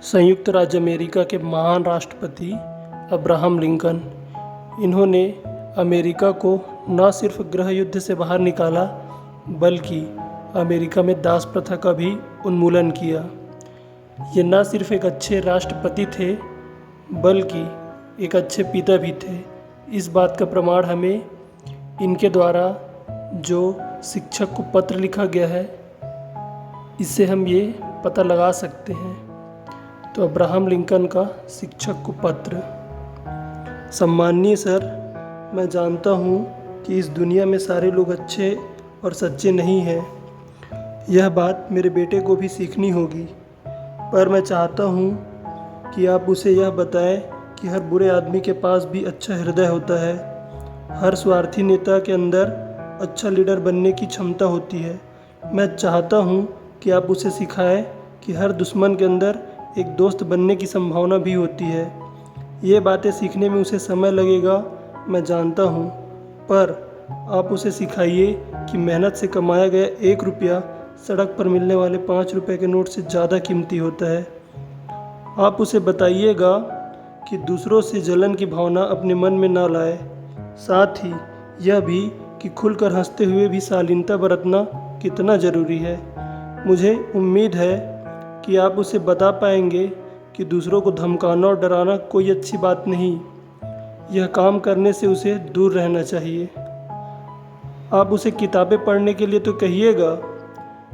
संयुक्त राज्य अमेरिका के महान राष्ट्रपति अब्राहम लिंकन, इन्होंने अमेरिका को न सिर्फ गृह युद्ध से बाहर निकाला बल्कि अमेरिका में दास प्रथा का भी उन्मूलन किया। ये न सिर्फ एक अच्छे राष्ट्रपति थे बल्कि एक अच्छे पिता भी थे। इस बात का प्रमाण हमें इनके द्वारा जो शिक्षक को पत्र लिखा गया है, इससे हम ये पता लगा सकते हैं। तो अब्राहम लिंकन का शिक्षक को पत्र। सम्माननीय सर, मैं जानता हूँ कि इस दुनिया में सारे लोग अच्छे और सच्चे नहीं हैं। यह बात मेरे बेटे को भी सीखनी होगी, पर मैं चाहता हूँ कि आप उसे यह बताएं कि हर बुरे आदमी के पास भी अच्छा हृदय होता है। हर स्वार्थी नेता के अंदर अच्छा लीडर बनने की क्षमता होती है। मैं चाहता हूँ कि आप उसे सिखाएं कि हर दुश्मन के अंदर एक दोस्त बनने की संभावना भी होती है। ये बातें सीखने में उसे समय लगेगा, मैं जानता हूँ, पर आप उसे सिखाइए कि मेहनत से कमाया गया 1 रुपया सड़क पर मिलने वाले 5 रुपये के नोट से ज़्यादा कीमती होता है। आप उसे बताइएगा कि दूसरों से जलन की भावना अपने मन में ना लाए। साथ ही यह भी कि खुलकर हंसते हुए भी शालीनता बरतना कितना ज़रूरी है। मुझे उम्मीद है कि आप उसे बता पाएंगे कि दूसरों को धमकाना और डराना कोई अच्छी बात नहीं। यह काम करने से उसे दूर रहना चाहिए। आप उसे किताबें पढ़ने के लिए तो कहिएगा,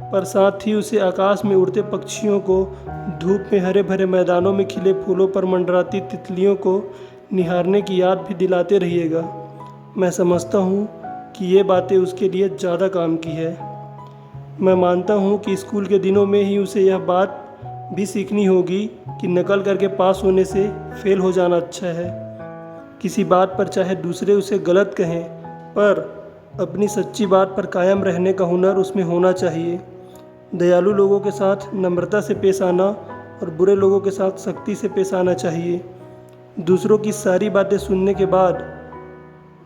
पर साथ ही उसे आकाश में उड़ते पक्षियों को, धूप में हरे भरे मैदानों में खिले फूलों पर मंडराती तितलियों को निहारने की याद भी दिलाते रहिएगा। मैं समझता हूँ कि ये बातें उसके लिए ज़्यादा काम की है। मैं मानता हूँ कि स्कूल के दिनों में ही उसे यह बात भी सीखनी होगी कि नकल करके पास होने से फेल हो जाना अच्छा है। किसी बात पर चाहे दूसरे उसे गलत कहें, पर अपनी सच्ची बात पर कायम रहने का हुनर उसमें होना चाहिए। दयालु लोगों के साथ नम्रता से पेश आना और बुरे लोगों के साथ सख्ती से पेश आना चाहिए। दूसरों की सारी बातें सुनने के बाद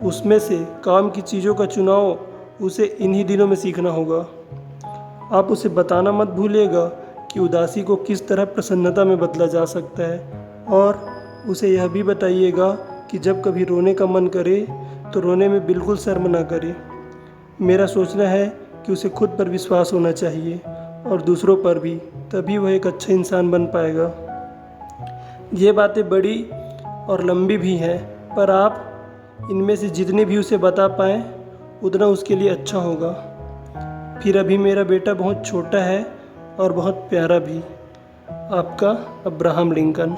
उसमें से काम की चीज़ों का चुनाव उसे इन्हीं दिनों में सीखना होगा। आप उसे बताना मत भूलिएगा कि उदासी को किस तरह प्रसन्नता में बदला जा सकता है, और उसे यह भी बताइएगा कि जब कभी रोने का मन करे तो रोने में बिल्कुल शर्म ना करे। मेरा सोचना है कि उसे खुद पर विश्वास होना चाहिए और दूसरों पर भी, तभी वह एक अच्छा इंसान बन पाएगा। ये बातें बड़ी और लंबी भी हैं, पर आप इनमें से जितनी भी उसे बता पाएँ उतना उसके लिए अच्छा होगा। फिर अभी मेरा बेटा बहुत छोटा है और बहुत प्यारा भी। आपका अब्राहम लिंकन।